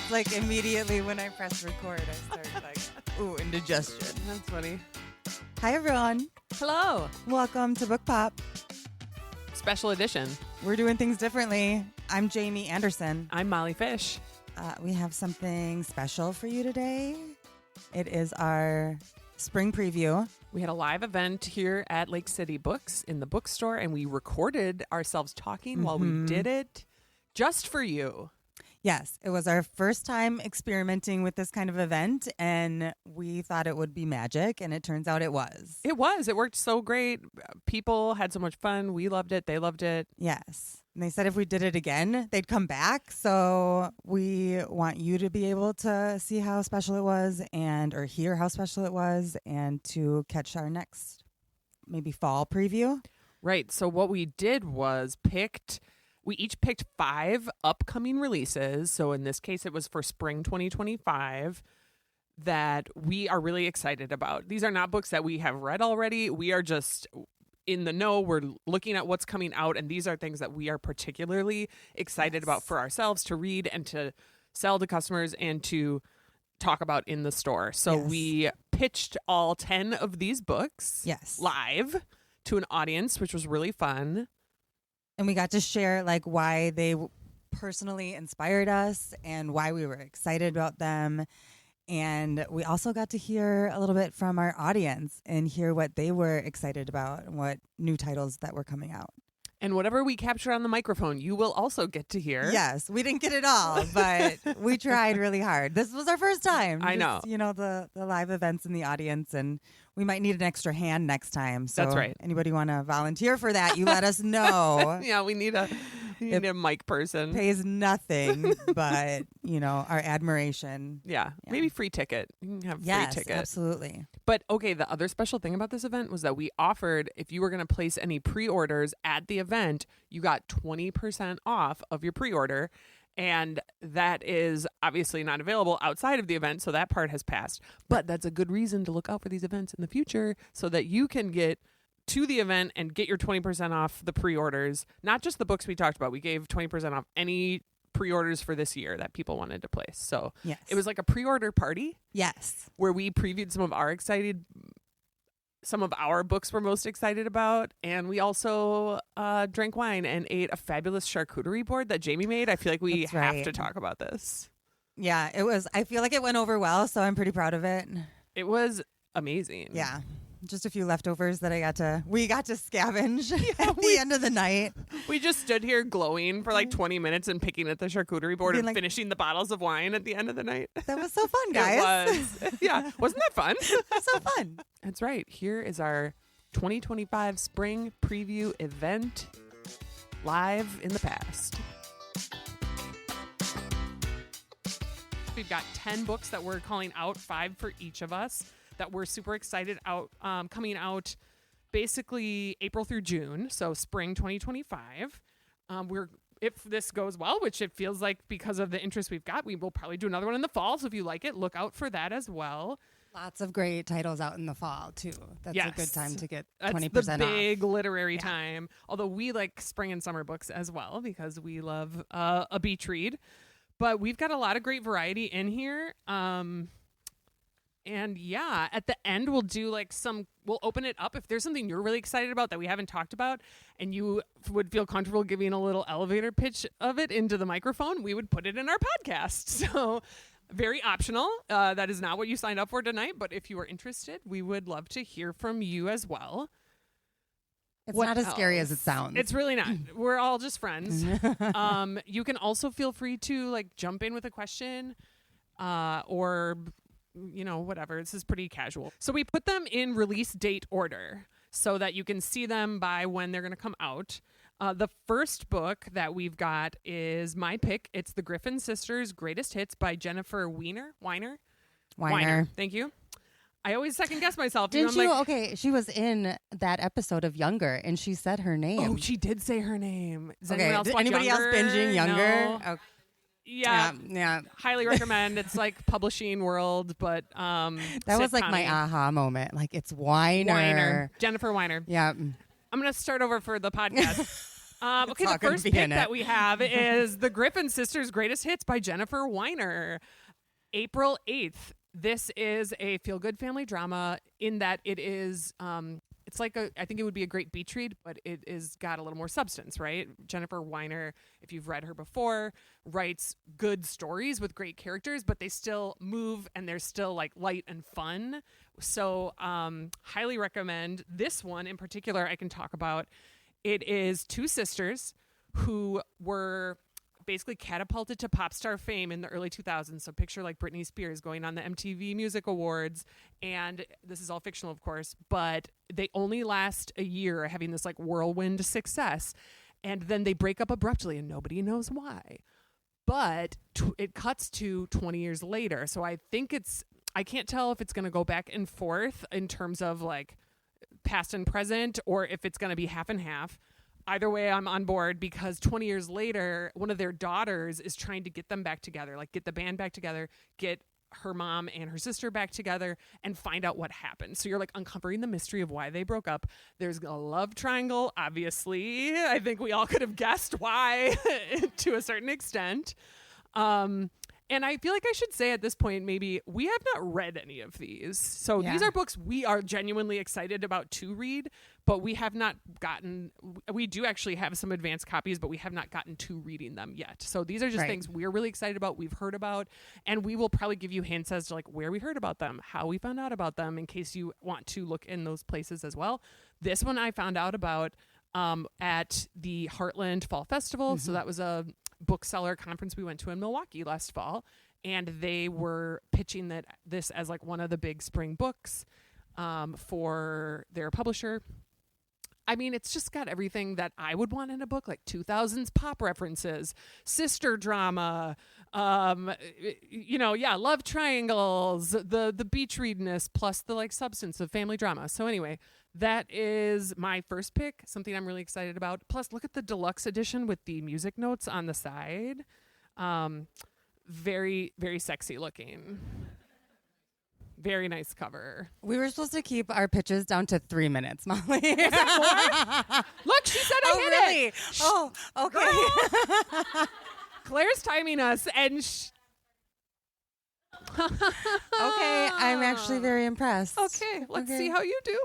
It's like immediately when I press record, I start like, ooh, indigestion. That's funny. Hi, everyone. Hello. Welcome to Book Pop. Special edition. We're doing things differently. I'm Jamie Anderson. I'm Molly Fish. We have something special for you today. It is our spring preview. We had a live event here at Lake City Books in the bookstore, and we recorded ourselves talking while we did it just for you. Yes, it was our first time experimenting with this kind of event, and we thought it would be magic, and it turns out it was. It was. It worked so great. People had so much fun. We loved it. They loved it. Yes. And they said if we did it again, they'd come back. So we want you to be able to see how special it was or hear how special it was and to catch our next maybe fall preview. Right. So what we did was we each picked 5 upcoming releases. So in this case, it was for spring 2025 that we are really excited about. These are not books that we have read already. We are just in the know. We're looking at what's coming out, and these are things that we are particularly excited about for ourselves to read and to sell to customers and to talk about in the store. So we pitched all 10 of these books live to an audience, which was really fun. And we got to share like why they personally inspired us and why we were excited about them. And we also got to hear a little bit from our audience and hear what they were excited about and what new titles that were coming out. And whatever we capture on the microphone, you will also get to hear. Yes, we didn't get it all, but we tried really hard. This was our first time. I know. You know, the live events in the audience, and we might need an extra hand next time. So that's right. Anybody want to volunteer for that, you let us know. Yeah, we need a mic person. Pays nothing, but, our admiration. Yeah, maybe free ticket. You can have free ticket. Yes, absolutely. But, okay, the other special thing about this event was that we offered, if you were going to place any pre-orders at the event, you got 20% off of your pre-order. And that is obviously not available outside of the event, so that part has passed. But that's a good reason to look out for these events in the future so that you can get to the event and get your 20% off the pre-orders. Not just the books we talked about. We gave 20% off any pre-orders for this year that people wanted to place. So it was like a pre-order party. Yes. Where we previewed some of our books we're most excited about. And we also drank wine and ate a fabulous charcuterie board that Jamie made. I feel like we have to talk about this. Yeah, I feel like it went over well, so I'm pretty proud of it. It was amazing. Yeah. Just a few leftovers that we got to scavenge at the end of the night. We just stood here glowing for like 20 minutes and picking at the charcuterie board and finishing the bottles of wine at the end of the night. That was so fun, guys. It was. Yeah. Wasn't that fun? It was so fun. That's right. Here is our 2025 spring preview event live in the past. We've got 10 books that we're calling out, 5 for each of us, that we're super excited coming out basically April through June, so spring 2025. If this goes well, which it feels like because of the interest we've got, we will probably do another one in the fall. So if you like it, look out for that as well. Lots of great titles out in the fall too. That's a good time to get 20% off. That's the big literary time. Although we like spring and summer books as well because we love a beach read. But we've got a lot of great variety in here. And yeah, at the end, we'll open it up. If there's something you're really excited about that we haven't talked about and you would feel comfortable giving a little elevator pitch of it into the microphone, we would put it in our podcast. So very optional. That is not what you signed up for tonight. But if you are interested, we would love to hear from you as well. It's not as scary as it sounds. It's really not. We're all just friends. You can also feel free to jump in with a question or whatever. This is pretty casual. So we put them in release date order so that you can see them by when they're going to come out. The first book that we've got is my pick. It's The Griffin Sisters Greatest Hits by Jennifer Weiner. Thank you. I always second guess myself. Didn't you? Okay, she was in that episode of Younger, and she said her name. Oh, she did say her name. Does okay, anyone else watch anybody Younger? else binging Younger? No. Okay. Yeah. Highly recommend. It's like publishing world, but that was like my aha moment. Like it's Weiner. Jennifer Weiner. Yeah. I'm going to start over for the podcast. Okay, the first pick that we have is The Griffin Sisters' Greatest Hits by Jennifer Weiner. April 8th. This is a feel-good family drama in that it is, it's like I think it would be a great beach read, but it is got a little more substance, right? Jennifer Weiner, if you've read her before, writes good stories with great characters, but they still move and they're still like light and fun. So highly recommend this one in particular. I can talk about. It is two sisters who were basically catapulted to pop star fame in the early 2000s. So picture like Britney Spears going on the MTV Music Awards. And this is all fictional, of course, but they only last a year having this like whirlwind success. And then they break up abruptly and nobody knows why. But it cuts to 20 years later. So I think I can't tell if it's going to go back and forth in terms of like past and present or if it's going to be half and half. Either way, I'm on board because 20 years later, one of their daughters is trying to get them back together, like get the band back together, get her mom and her sister back together and find out what happened. So you're like uncovering the mystery of why they broke up. There's a love triangle, obviously. I think we all could have guessed why to a certain extent. And I feel like I should say at this point, maybe we have not read any of these. So these are books we are genuinely excited about to read, but we have not gotten, we do actually have some advanced copies, but we have not gotten to reading them yet. So these are just things we're really excited about, we've heard about, and we will probably give you hints as to like where we heard about them, how we found out about them, in case you want to look in those places as well. This one I found out about at the Heartland Fall Festival. So that was a bookseller conference we went to in Milwaukee last fall, and they were pitching this as like one of the big spring books for their publisher. I mean, it's just got everything that I would want in a book, like 2000s pop references, sister drama, love triangles, the beach readness, plus the like substance of family drama. So anyway, that is my first pick, something I'm really excited about. Plus, look at the deluxe edition with the music notes on the side. Very, very sexy looking. Very nice cover. We were supposed to keep our pitches down to 3 minutes, Molly. Was that more? Look, she said I hit really? it. Oh, okay. Claire's timing us, and okay, I'm actually very impressed. Okay, let's see how you do.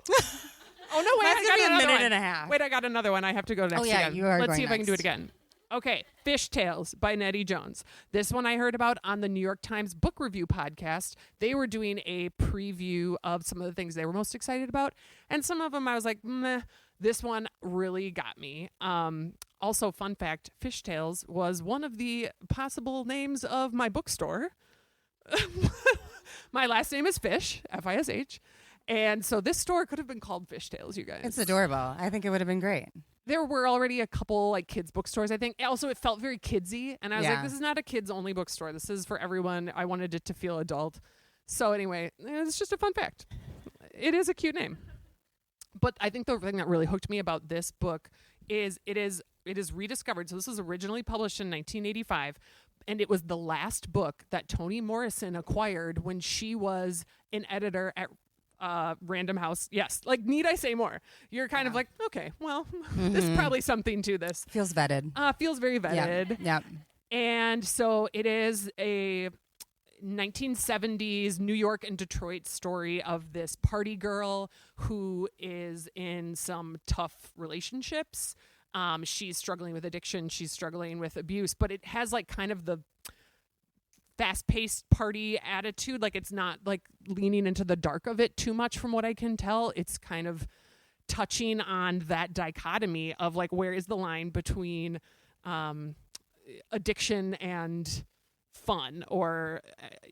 Oh, no, wait, That's I got gonna be a another minute one. and a half. Wait, I got another one. I have to go next again. you are Let's going see if I can do it next. again. Okay, Fish Tales by Nettie Jones. This one I heard about on the New York Times Book Review podcast. They were doing a preview of some of the things they were most excited about, and some of them I was like, meh. This one really got me. Also, fun fact, Fish Tales was one of the possible names of my bookstore. My last name is Fish, F-I-S-H. And so this store could have been called Fish Tales, you guys. It's adorable. I think it would have been great. There were already a couple like kids bookstores, I think. Also, it felt very kidsy. And I was like, this is not a kids only bookstore. This is for everyone. I wanted it to feel adult. So anyway, it's just a fun fact. It is a cute name. But I think the thing that really hooked me about this book is it is rediscovered. So this was originally published in 1985. And it was the last book that Toni Morrison acquired when she was an editor at Random House. Yes. Like, need I say more? You're kind of like, okay, well, there's probably something to this. Feels vetted. Feels very vetted. Yeah. And so it is a 1970s New York and Detroit story of this party girl who is in some tough relationships. She's struggling with addiction. She's struggling with abuse, but it has like kind of the fast-paced party attitude. Like, it's not like leaning into the dark of it too much from what I can tell. It's kind of touching on that dichotomy of like, where is the line between addiction and fun or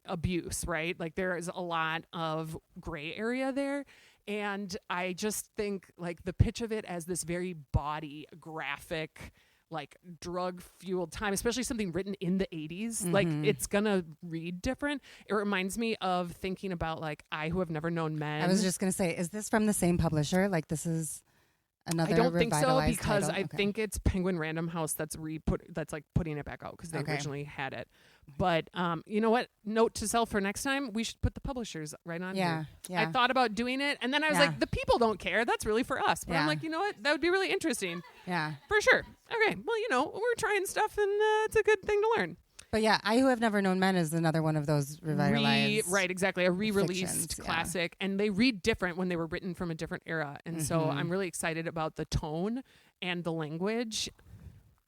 abuse, right? Like, there is a lot of gray area there. And I just think like the pitch of it as this very body graphic, like drug fueled time, especially something written in the 80s, like it's gonna read different. It reminds me of thinking about like I Who Have Never Known Men. I was just going to say, is this from the same publisher? Like, this is another I don't think so revitalized because title? I think it's Penguin Random House that's like putting it back out because they originally had it. But you know what? Note to self for next time: we should put the publishers right on here. Yeah. I thought about doing it, and then I was like, the people don't care. That's really for us. But I'm like, you know what? That would be really interesting. Yeah, for sure. Okay. Well, we're trying stuff, and it's a good thing to learn. But yeah, I Who Have Never Known Men is another one of those revitalized. Right, exactly. A re-released fictions, classic. And they read different when they were written from a different era. And so I'm really excited about the tone and the language.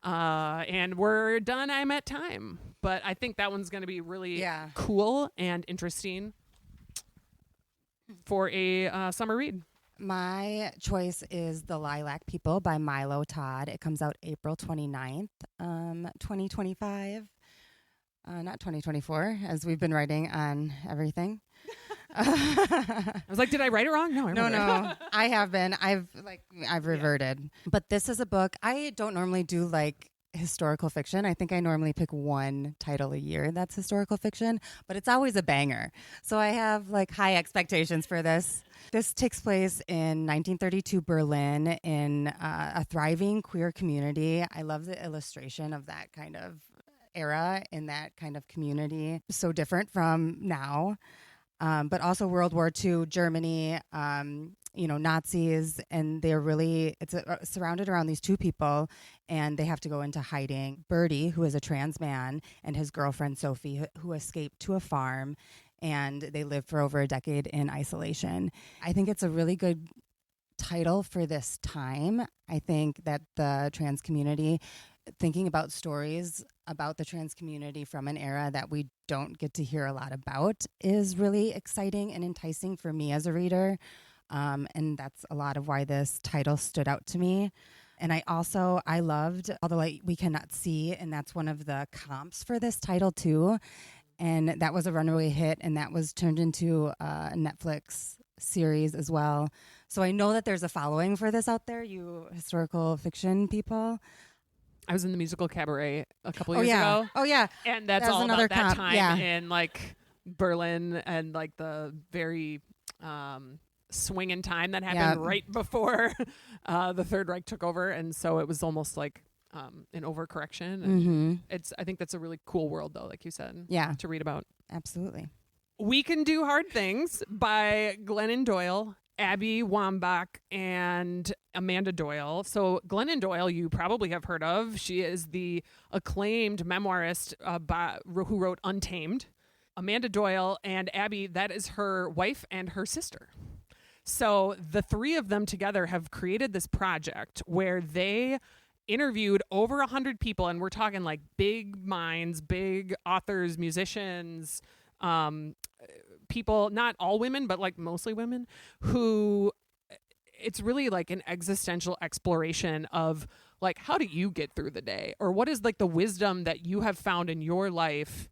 And we're done. I'm at time. But I think that one's going to be really cool and interesting for a summer read. My choice is The Lilac People by Milo Todd. It comes out April 29th, 2025. Not 2024, as we've been writing on everything. I was like, did I write it wrong? No, I have been. I've reverted. Yeah. But this is a book. I don't normally do like historical fiction. I think I normally pick one title a year that's historical fiction, but it's always a banger. So I have like high expectations for this. This takes place in 1932 Berlin in a thriving queer community. I love the illustration of that kind of era in that kind of community. So different from now. But also World War II, Germany, Nazis, and it's surrounded around these two people, and they have to go into hiding. Bertie, who is a trans man, and his girlfriend Sophie, who escaped to a farm, and they lived for over a decade in isolation. I think it's a really good title for this time. I think that the trans community, thinking about stories about the trans community from an era that we don't get to hear a lot about, is really exciting and enticing for me as a reader. And that's a lot of why this title stood out to me. And I loved All the Light We Cannot See, and that's one of the comps for this title too. And that was a runaway hit, and that was turned into a Netflix series as well. So I know that there's a following for this out there, you historical fiction people. I was in the musical Cabaret a couple years ago. Oh, yeah. And that's all about that time in like Berlin and like the very swinging time that happened right before the Third Reich took over. And so it was almost like an overcorrection. And I think that's a really cool world, though, like you said, to read about. Absolutely. We Can Do Hard Things by Glennon Doyle, Abby Wambach, and Amanda Doyle. So Glennon Doyle, you probably have heard of. She is the acclaimed memoirist who wrote Untamed. Amanda Doyle and Abby, that is her wife and her sister. So the three of them together have created this project where they interviewed over 100 people, and we're talking like big minds, big authors, musicians, people, not all women, but like mostly women, who it's really like an existential exploration of like, how do you get through the day? Or what is like the wisdom that you have found in your life,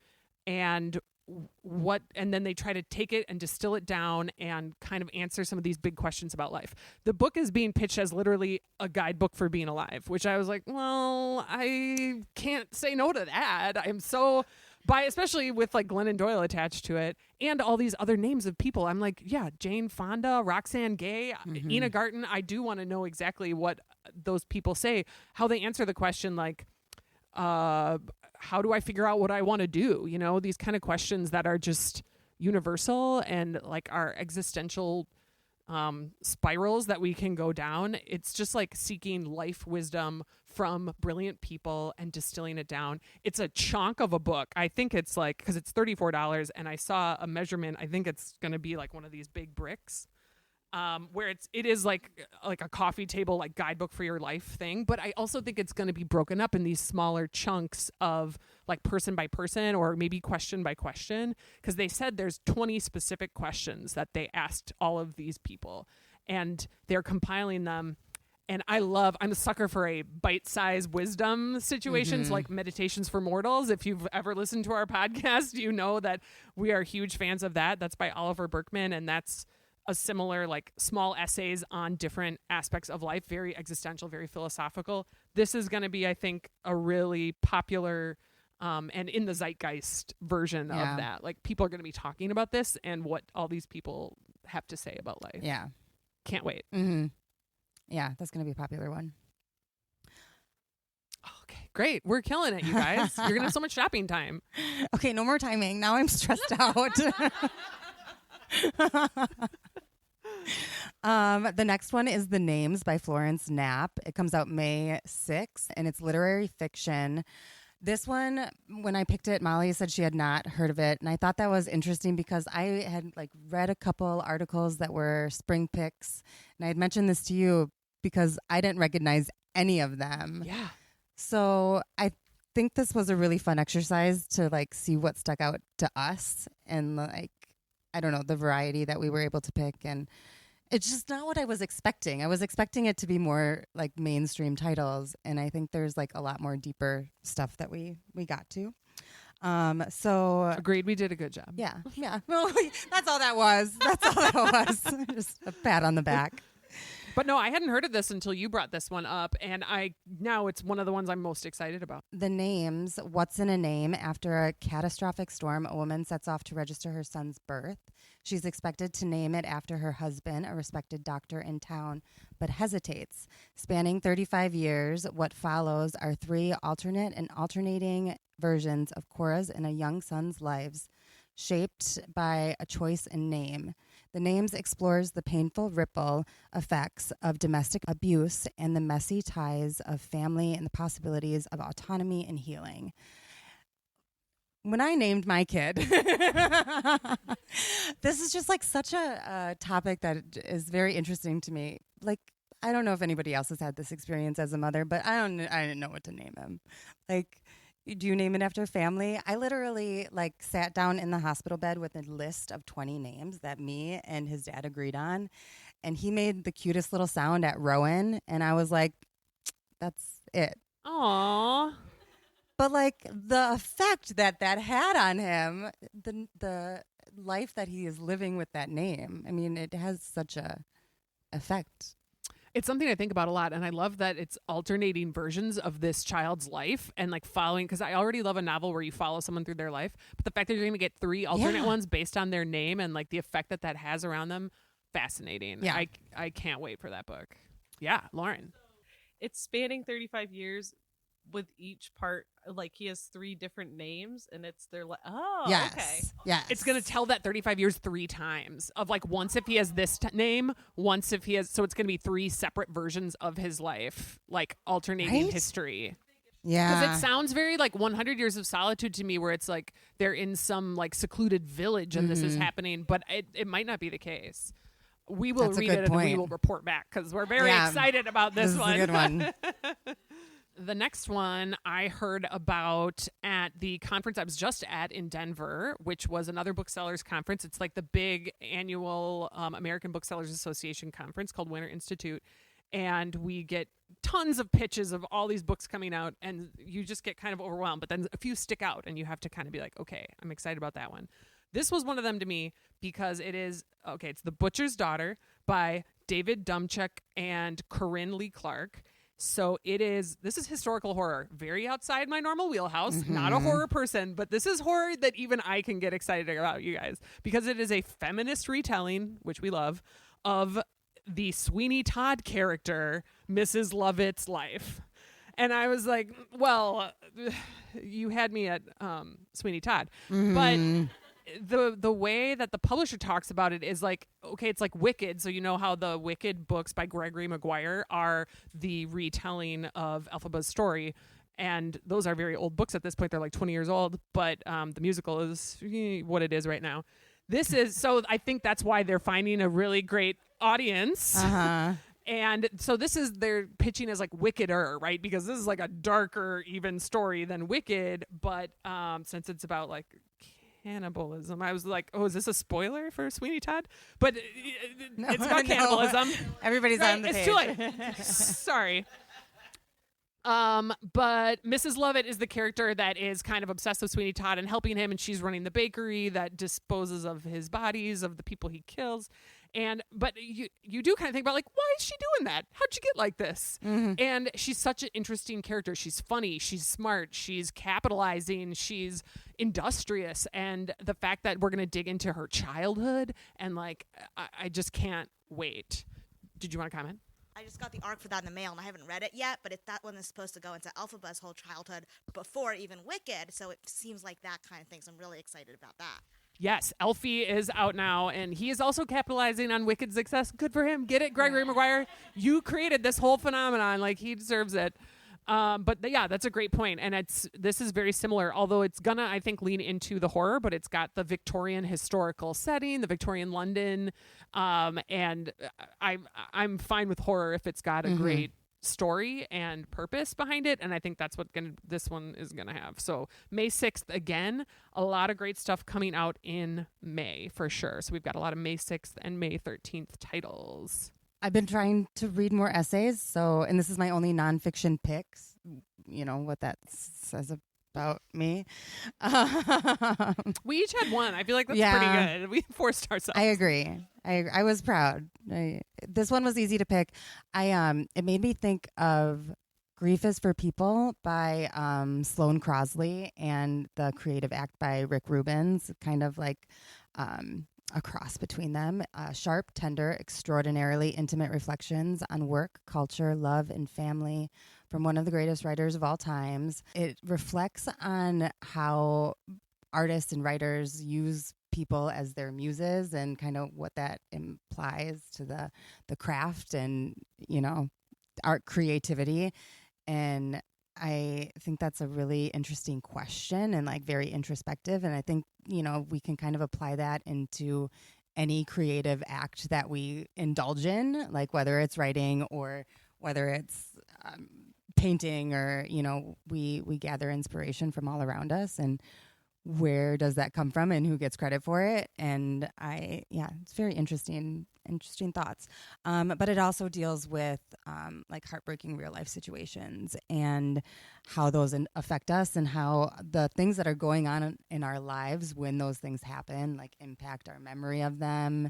and then they try to take it and distill it down and kind of answer some of these big questions about life. The book is being pitched as literally a guidebook for being alive, which I was like, well, I can't say no to that. I'm so especially with like Glennon Doyle attached to it and all these other names of people. I'm like, yeah, Jane Fonda, Roxane Gay, Ina Garten. I do want to know exactly what those people say, how they answer the question, like, how do I figure out what I want to do? You know, these kind of questions that are just universal and like our existential spirals that we can go down. It's just like seeking life wisdom from brilliant people and distilling it down. It's a chunk of a book. I think it's like, because it's $34, and I saw a measurement. I think it's going to be like one of these big bricks. Where it is like a coffee table, like guidebook for your life thing. But I also think it's going to be broken up in these smaller chunks of like person by person or maybe question by question. Because they said there's 20 specific questions that they asked all of these people, and they're compiling them. And I'm a sucker for a bite-sized wisdom situations like Meditations for Mortals. If you've ever listened to our podcast, you know that we are huge fans of that. That's by Oliver Burkeman, and that's a similar like small essays on different aspects of life, very existential, very philosophical. This is going to be, I think, a really popular and in the zeitgeist version of that. Like people are going to be talking about this and what all these people have to say about life. Yeah. Can't wait. Mm-hmm. Yeah, that's going to be a popular one. Okay, great. We're killing it, you guys. You're going to have so much shopping time. Okay, no more timing. Now I'm stressed out. The next one is The Names by Florence Knapp. It comes out May 6th, and it's literary fiction. This one, when I picked it, Molly said she had not heard of it, and I thought that was interesting because I had read a couple articles that were spring picks, and I had mentioned this to you because I didn't recognize any of them. Yeah. So I think this was a really fun exercise to see what stuck out to us and I don't know, the variety that we were able to pick, and it's just not what I was expecting. I was expecting it to be more mainstream titles, and I think there's a lot more deeper stuff that we got to. So Agreed, we did a good job. yeah. Well, that's all that was. That's all that was. Just a pat on the back. But no, I hadn't heard of this until you brought this one up, and now it's one of the ones I'm most excited about. The Names, What's in a Name? After a catastrophic storm, a woman sets off to register her son's birth. She's expected to name it after her husband, a respected doctor in town, but hesitates. Spanning 35 years, what follows are 3 alternate and alternating versions of Cora's and a young son's lives, shaped by a choice in name. The Names explores the painful ripple effects of domestic abuse and the messy ties of family and the possibilities of autonomy and healing. When I named my kid, this is just such a topic that is very interesting to me. I don't know if anybody else has had this experience as a mother, but I didn't know what to name him. Do you name it after family? I literally sat down in the hospital bed with a list of 20 names that me and his dad agreed on. And he made the cutest little sound at Rowan. And I was like, that's it. Aww. But the effect that had on him, the life that he is living with that name, I mean, it has such a effect. It's something I think about a lot, and I love that it's alternating versions of this child's life and following, because I already love a novel where you follow someone through their life, but the fact that you're going to get 3 alternate ones based on their name and the effect that has around them, fascinating. Yeah. I can't wait for that book. Yeah, Lauren. It's spanning 35 years with each part. He has 3 different names, and it's okay. Yes. It's going to tell that 35 years 3 times of once if he has this name, once if he has, so it's going to be 3 separate versions of his life, alternating history. Yeah. Because it sounds very 100 Years of Solitude to me, where it's they're in some secluded village and this is happening, but it might not be the case. We will That's a read good it and we point. will report back because we're very excited about this one. Is a good one. The next one I heard about at the conference I was just at in Denver, which was another booksellers conference. It's the big annual American Booksellers Association conference called Winter Institute. And we get tons of pitches of all these books coming out, and you just get kind of overwhelmed. But then a few stick out, and you have to kind of be okay, I'm excited about that one. This was one of them to me because it's The Butcher's Daughter by David Dumchuk and Corinne Lee Clark. So this is historical horror, very outside my normal wheelhouse, not a horror person, but this is horror that even I can get excited about, you guys, because it is a feminist retelling, which we love, of the Sweeney Todd character, Mrs. Lovett's life. And I was like, well, you had me at Sweeney Todd. But the way that the publisher talks about it is it's Wicked. So you know how the Wicked books by Gregory Maguire are the retelling of Elphaba's story. And those are very old books at this point. They're 20 years old. But the musical is what it is right now. So I think that's why they're finding a really great audience. And so they're pitching as Wickeder, right? Because this is a darker even story than Wicked. But since it's about cannibalism, I was is this a spoiler for Sweeney Todd? But it's about cannibalism. Everybody's right? on the It's page. too late. Sorry. But Mrs. Lovett is the character that is kind of obsessed with Sweeney Todd and helping him, and she's running the bakery that disposes of his bodies, of the people he kills. But you do kind of think about why is she doing that? How'd you get like this? And she's such an interesting character. She's funny. She's smart. She's capitalizing. She's industrious. And the fact that we're going to dig into her childhood and I just can't wait. Did you want to comment? I just got the arc for that in the mail, and I haven't read it yet, but that one is supposed to go into Elphaba's whole childhood before even Wicked, so it seems like that kind of thing, so I'm really excited about that. Yes, Elfie is out now, and he is also capitalizing on Wicked's success. Good for him. Get it, Gregory Maguire? You created this whole phenomenon. Like, he deserves it. Yeah, that's a great point. And this is very similar, although it's gonna, I think, lean into the horror, but it's got the Victorian historical setting, the Victorian London. And I'm fine with horror if it's got a great story and purpose behind it, and I think that's what this one is gonna have. So May 6th, again, a lot of great stuff coming out in May for sure. So we've got a lot of May 6th and May 13th titles. I've been trying to read more essays, and this is my only nonfiction picks. You know what that says about me. We each had one. I feel like that's pretty good. We forced ourselves. I agree. I was proud. This one was easy to pick. It made me think of Grief is for People by Sloane Crosley and The Creative Act by Rick Rubens, kind of like a cross between them. Sharp, tender, extraordinarily intimate reflections on work, culture, love, and family from one of the greatest writers of all times. It reflects on how artists and writers use people as their muses and kind of what that implies to the craft and, art creativity. And I think that's a really interesting question and like very introspective. And I think, we can kind of apply that into any creative act that we indulge in, like whether it's writing or whether it's painting or, we gather inspiration from all around us. And where does that come from and who gets credit for it? And it's very interesting thoughts. But it also deals with like heartbreaking real life situations and how those affect us and how the things that are going on in our lives when those things happen, like impact our memory of them.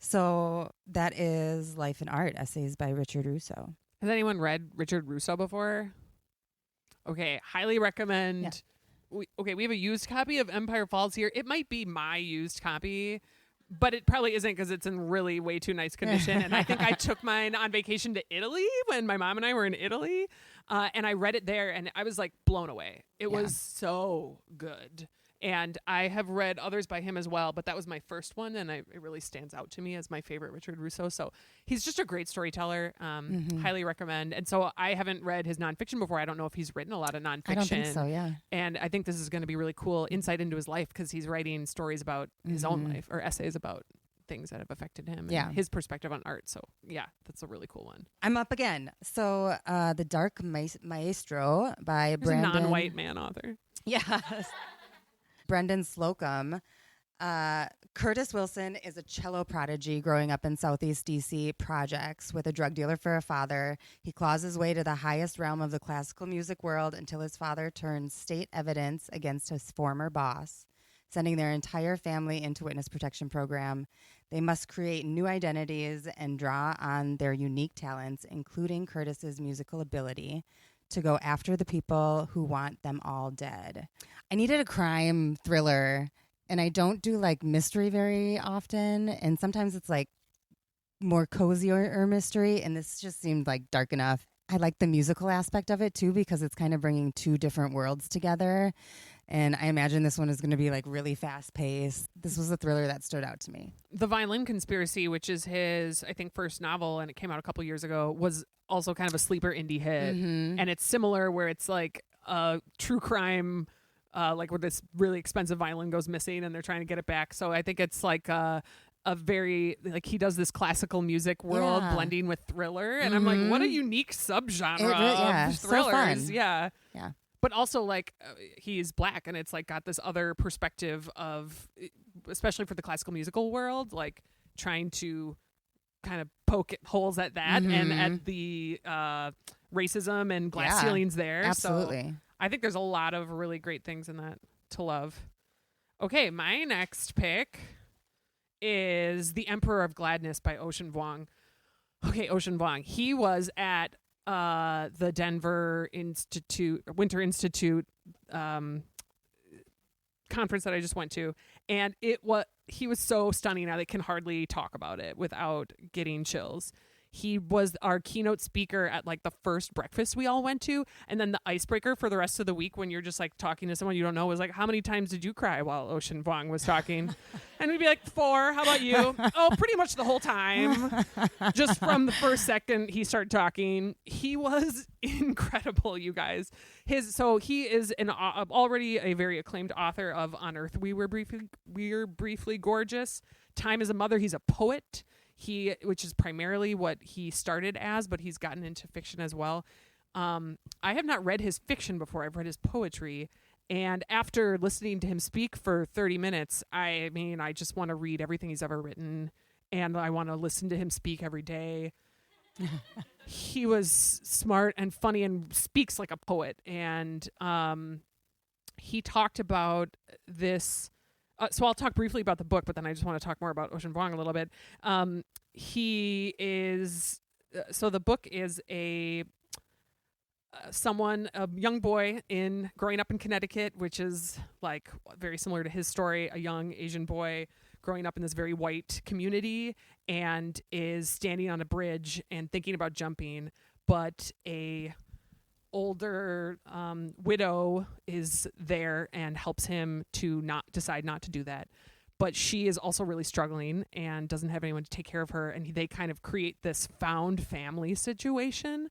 So that is Life and Art, essays by Richard Russo. Has anyone read Richard Russo before? Okay, highly recommend. Yeah. We have a used copy of Empire Falls here. It might be my used copy, but it probably isn't because it's in really way too nice condition. And I think I took mine on vacation to Italy when my mom and I were in Italy, and I read it there, and I was like blown away. It was so good. And I have read others by him as well, but that was my first one, and it really stands out to me as my favorite Richard Russo. So he's just a great storyteller. Highly recommend. And so I haven't read his nonfiction before. I don't know if he's written a lot of nonfiction. I don't think so, yeah. And I think this is going to be really cool insight into his life because he's writing stories about his own life or essays about things that have affected him and his perspective on art. So yeah, that's a really cool one. I'm up again. So The Dark Maestro by Brandon. A non-white man author. Yes. Brendan Slocum. Curtis Wilson is a cello prodigy growing up in Southeast DC projects with a drug dealer for a father. He claws his way to the highest realm of the classical music world until his father turns state evidence against his former boss, sending their entire family into witness protection program. They must create new identities and draw on their unique talents, including Curtis's musical ability, to go after the people who want them all dead. I needed a crime thriller, and I don't do like mystery very often, and sometimes it's like more cozy or mystery, and this just seemed like dark enough. I like the musical aspect of it too because it's kind of bringing two different worlds together, and I imagine this one is going to be like really fast paced. This was a thriller that stood out to me. The Violin Conspiracy, which is his, I think, first novel, and it came out a couple years ago, was also kind of a sleeper indie hit. And it's similar where it's like a true crime, like where this really expensive violin goes missing and they're trying to get it back. So I think it's like a very, like, he does this classical music world blending with thriller. And I'm like, what a unique subgenre of thrillers. So yeah. Yeah. But also, like, he's black, and it's like got this other perspective of, especially for the classical musical world, like trying to kind of poke holes at that and at the racism and glass ceilings there. Absolutely. So I think there's a lot of really great things in that to love. Okay, my next pick is The Emperor of Gladness by Ocean Vuong. Okay, Ocean Vuong. He was at the Denver Winter Institute conference that I just went to, and he was so stunning. I can hardly talk about it without getting chills. He was our keynote speaker at like the first breakfast we all went to. And then the icebreaker for the rest of the week when you're just like talking to someone you don't know was like, how many times did you cry while Ocean Vuong was talking? And we'd be like, 4. How about you? Oh, pretty much the whole time. Just from the first second he started talking. He was incredible, you guys. So he is an already a very acclaimed author of On Earth We Were Briefly Gorgeous. Time as a Mother. He's a poet. Which is primarily what he started as, but he's gotten into fiction as well. I have not read his fiction before. I've read his poetry. And after listening to him speak for 30 minutes, I just want to read everything he's ever written. And I want to listen to him speak every day. He was smart and funny and speaks like a poet. And he talked about this... so I'll talk briefly about the book, but then I just want to talk more about Ocean Vuong a little bit. He is so the book is a young boy growing up in Connecticut, which is like very similar to his story, a young Asian boy growing up in this very white community and is standing on a bridge and thinking about jumping, but a older widow is there and helps him to decide not to do that. But she is also really struggling and doesn't have anyone to take care of her. And they kind of create this found family situation.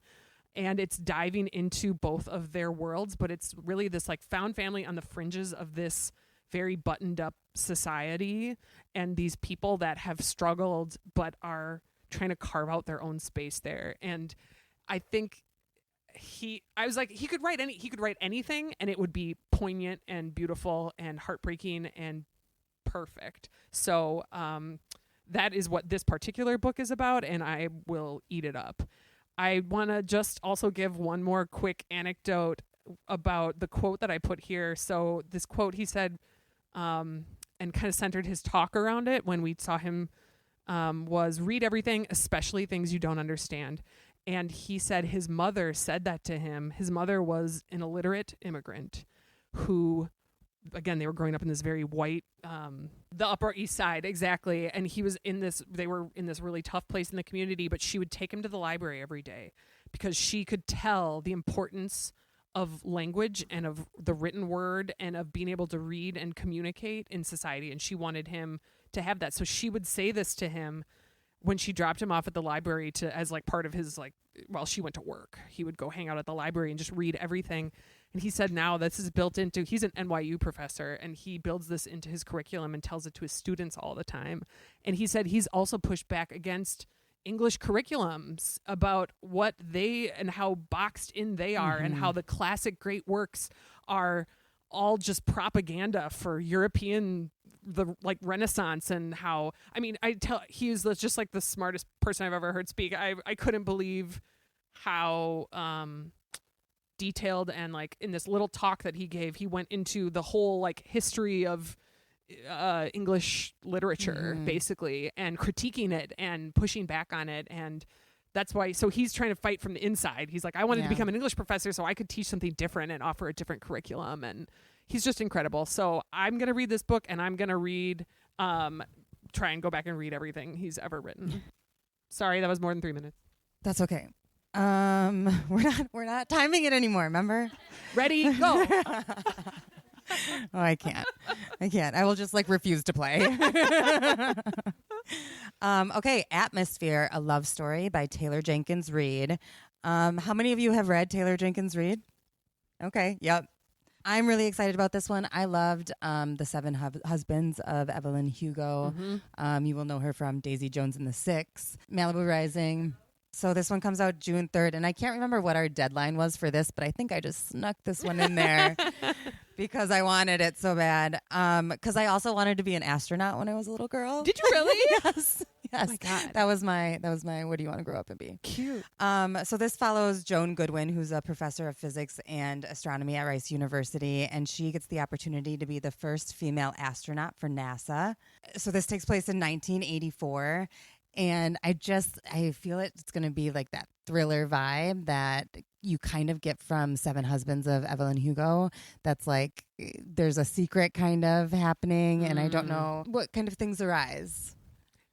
And it's diving into both of their worlds, but it's really this like found family on the fringes of this very buttoned up society and these people that have struggled but are trying to carve out their own space there. And I think I was like, he could write anything and it would be poignant and beautiful and heartbreaking and perfect. So that is what this particular book is about, and I will eat it up. I want to just also give one more quick anecdote about the quote that I put here. So this quote he said, and kind of centered his talk around it when we saw him, was read everything, especially things you don't understand. And he said his mother said that to him. His mother was an illiterate immigrant who, again, they were growing up in this very white, the Upper East Side, exactly. And they were in this really tough place in the community, but she would take him to the library every day because she could tell the importance of language and of the written word and of being able to read and communicate in society. And she wanted him to have that. So she would say this to him when she dropped him off at the library as like part of his, like, while she went to work, he would go hang out at the library and just read everything. And he said now this is built into, he's an NYU professor and he builds this into his curriculum and tells it to his students all the time. And he said he's also pushed back against English curriculums about what they and how boxed in they are and how the classic great works are all just propaganda for European Renaissance. And how, he's just like the smartest person I've ever heard speak. I couldn't believe how detailed and like in this little talk that he gave, he went into the whole like history of English literature basically, and critiquing it and pushing back on it. And that's why, so he's trying to fight from the inside. He's like, I wanted to become an English professor so I could teach something different and offer a different curriculum. And he's just incredible. So I'm going to read this book, and I'm going to try and go back and read everything he's ever written. Sorry, that was more than 3 minutes. That's okay. We're not timing it anymore, remember? Ready, go. Oh, I can't. I will just like refuse to play. Okay, Atmosphere, a love story by Taylor Jenkins Reid. How many of you have read Taylor Jenkins Reid? Okay, yep. I'm really excited about this one. I loved The Seven Husbands of Evelyn Hugo. You will know her from Daisy Jones and the Six, Malibu Rising. So this one comes out June 3rd, and I can't remember what our deadline was for this, but I think I just snuck this one in there because I wanted it so bad. Because I also wanted to be an astronaut when I was a little girl. Did you really? Yes. Oh my God. That was my what do you want to grow up and be? Cute. So this follows Joan Goodwin, who's a professor of physics and astronomy at Rice University, and she gets the opportunity to be the first female astronaut for NASA. So this takes place in 1984. And I feel it's going to be like that thriller vibe that you kind of get from Seven Husbands of Evelyn Hugo. That's like there's a secret kind of happening, and I don't know what kind of things arise.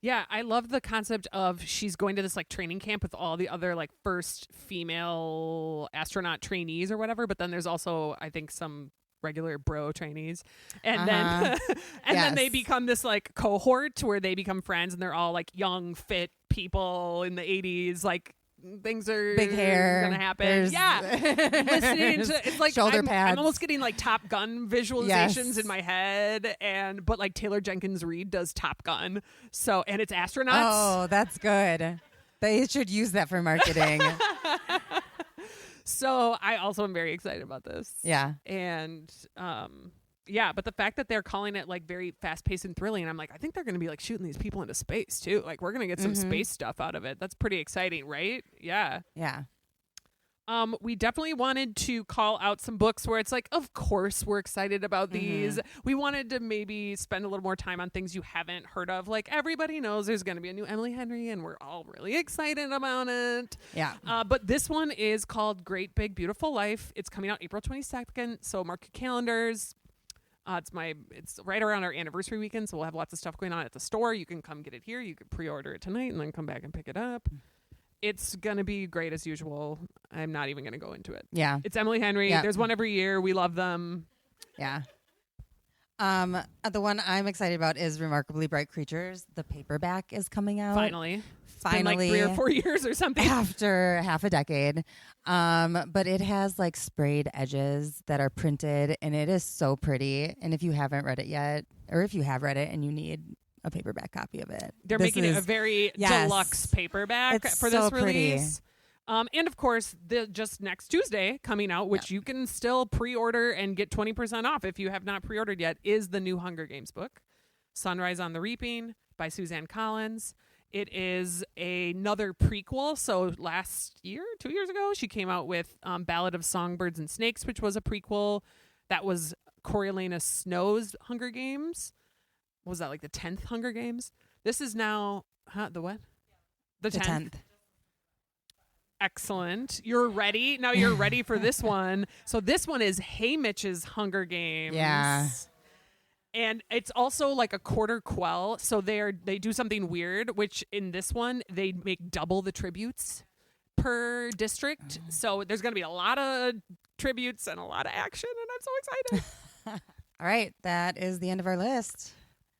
Yeah, I love the concept of she's going to this like training camp with all the other like first female astronaut trainees or whatever, but then there's also I think some regular bro trainees, and then then they become this like cohort where they become friends, and they're all like young fit people in the 80s, like things are Big hair gonna happen. There's- Listening to it's like shoulder I'm pads. almost getting like Top Gun visualizations in my head, but like Taylor Jenkins Reid does Top Gun, so and it's astronauts. Oh, that's good. They should use that for marketing. So I also am very excited about this. Yeah. And yeah, but the fact that they're calling it like very fast paced and thrilling, I'm like, I think they're going to be like shooting these people into space too. Like we're going to get some space stuff out of it. That's pretty exciting, right? Yeah. Yeah. We definitely wanted to call out some books where it's like, of course we're excited about these. We wanted to maybe spend a little more time on things you haven't heard of. Like everybody knows there's going to be a new Emily Henry, and we're all really excited about it. Yeah. But this one is called Great Big Beautiful Life. It's coming out April 22nd, so mark your calendars. It's right around our anniversary weekend, so we'll have lots of stuff going on at the store. You can come get it here. You can pre-order it tonight and then come back and pick it up. It's going to be great as usual. I'm not even going to go into it. Yeah. It's Emily Henry. Yeah. There's one every year. We love them. Yeah. The one I'm excited about is Remarkably Bright Creatures. The paperback is coming out. Finally. Been like 3 or 4 years or something. After half a decade. But it has like sprayed edges that are printed, and it is so pretty. And if you haven't read it yet, or if you have read it and you need a paperback copy of it, They're making it a very deluxe paperback It's for this so pretty. release. And of course, just next Tuesday coming out, which you can still pre-order and get 20% off if you have not pre-ordered yet, is the new Hunger Games book, Sunrise on the Reaping by Suzanne Collins. It is another prequel. So last year, 2 years ago, she came out with Ballad of Songbirds and Snakes, which was a prequel. That was Coriolanus Snow's Hunger Games. What was that, like the 10th Hunger Games? This is now, the what? The 10th. Excellent. You're ready? Now you're ready for this one. So this one is Hey Mitch's Hunger Games. Yeah. And it's also like a quarter quell. So they do something weird, which in this one, they make double the tributes per district. So there's going to be a lot of tributes and a lot of action. And I'm so excited. All right. That is the end of our list.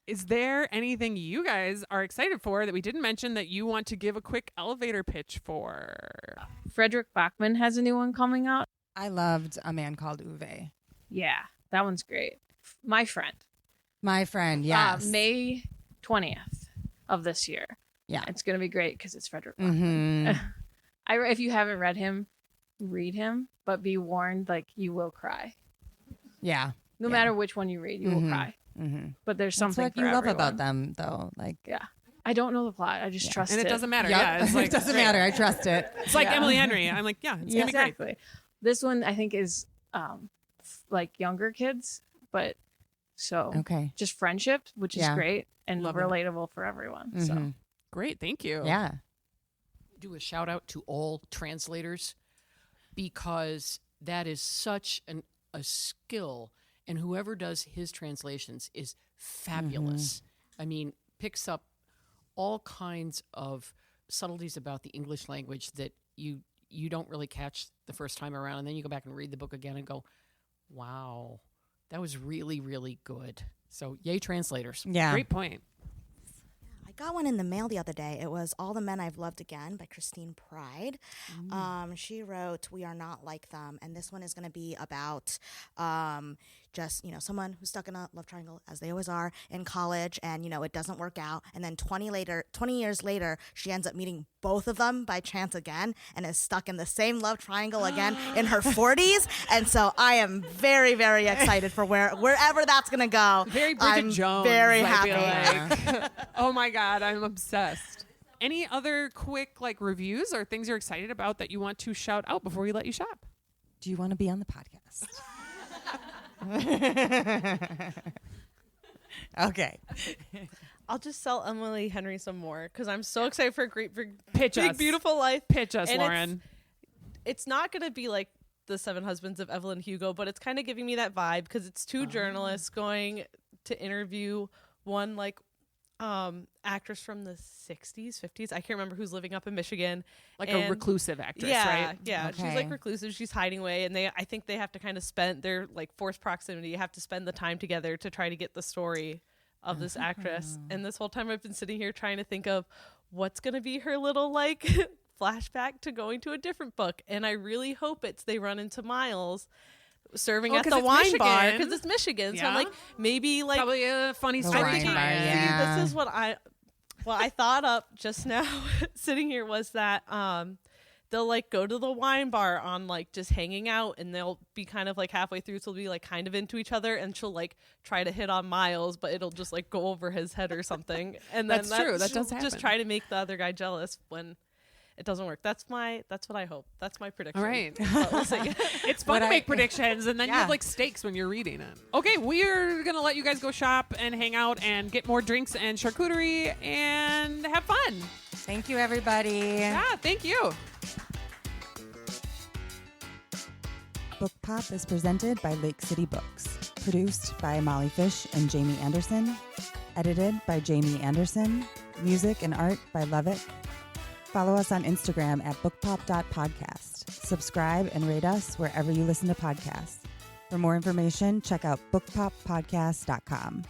Is there anything you guys are excited for that we didn't mention that you want to give a quick elevator pitch for? Frederick Bachman has a new one coming out. I loved A Man Called Uwe. Yeah, that one's great. My Friend. My Friend, yes. May 20th of this year. Yeah. It's going to be great because it's Frederick Bachman. Mm-hmm. If you haven't read him, read him, but be warned, like, you will cry. Yeah. No matter which one you read, you will cry. Mm-hmm. But there's That's something what for you love everyone. about them, though. Like, Yeah. I don't know the plot. I just trust And it. it doesn't matter. Yep. Yeah, it's like, it doesn't matter. I trust it. It's like Yeah. Emily Henry. I'm like, it's going to be great. Exactly. This one, I think, is like younger kids, but so Okay. just friendship, which is Yeah. great and Love it. relatable for everyone. So Mhm. Great. Thank you. Yeah. Do a shout out to all translators because that is such a skill, and whoever does his translations is fabulous. I mean, picks up all kinds of subtleties about the English language that you don't really catch the first time around, and then you go back and read the book again and go, wow, that was really, really good. So yay translators. Yeah. Great point. I got one in the mail the other day. It was All the Men I've Loved Again by Christine Pride. She wrote We Are Not Like Them, and this one is going to be about just, someone who's stuck in a love triangle, as they always are, in college, and, it doesn't work out. And then 20 years later, she ends up meeting both of them by chance again and is stuck in the same love triangle again in her 40s. And so I am very, very excited for wherever that's going to go. Very Bridget I'm Jones. very I feel happy. like. Oh my God, I'm obsessed. Any other quick reviews or things you're excited about that you want to shout out before we let you shop? Do you want to be on the podcast? Okay. I'll just sell Emily Henry some more because I'm so excited for Great Big Pitch us. Beautiful Life. Pitch us, And Lauren. it's not going to be like The Seven Husbands of Evelyn Hugo, but it's kind of giving me that vibe because it's two journalists going to interview one like actress from the 60s, 50s. I can't remember who's living up in Michigan. Like a reclusive actress, right? Yeah, she's Okay. like reclusive. She's hiding away, and I think they have to kind of spend their like forced proximity. You have to spend the time together to try to get the story of this actress. And this whole time I've been sitting here trying to think of what's going to be her little like flashback to going to a different book. And I really hope they run into Miles serving at 'cause the it's wine bar Michigan. because it's Michigan. So I'm Yeah. like, maybe like Probably a funny The story. wine thinking, bar, yeah. this is what I thought up just now sitting here was that they'll like go to the wine bar on like just hanging out, and they'll be kind of like halfway through, so they'll be like kind of into each other, and she'll like try to hit on Miles, but it'll just like go over his head or something. And then That's true. That she'll does happen. just try to make the other guy jealous when it doesn't work. That's what I hope. That's my prediction. All right. But we'll see. It's fun What to I- make predictions, and then you Yeah. have like stakes when you're reading it. Okay, we're gonna let you guys go shop and hang out and get more drinks and charcuterie and have fun. Thank you, everybody. Yeah, thank you. Book Pop is presented by Lake City Books. Produced by Molly Fish and Jamie Anderson. Edited by Jamie Anderson. Music and art by Lovett. Follow us on Instagram at bookpop.podcast. Subscribe and rate us wherever you listen to podcasts. For more information, check out bookpoppodcast.com.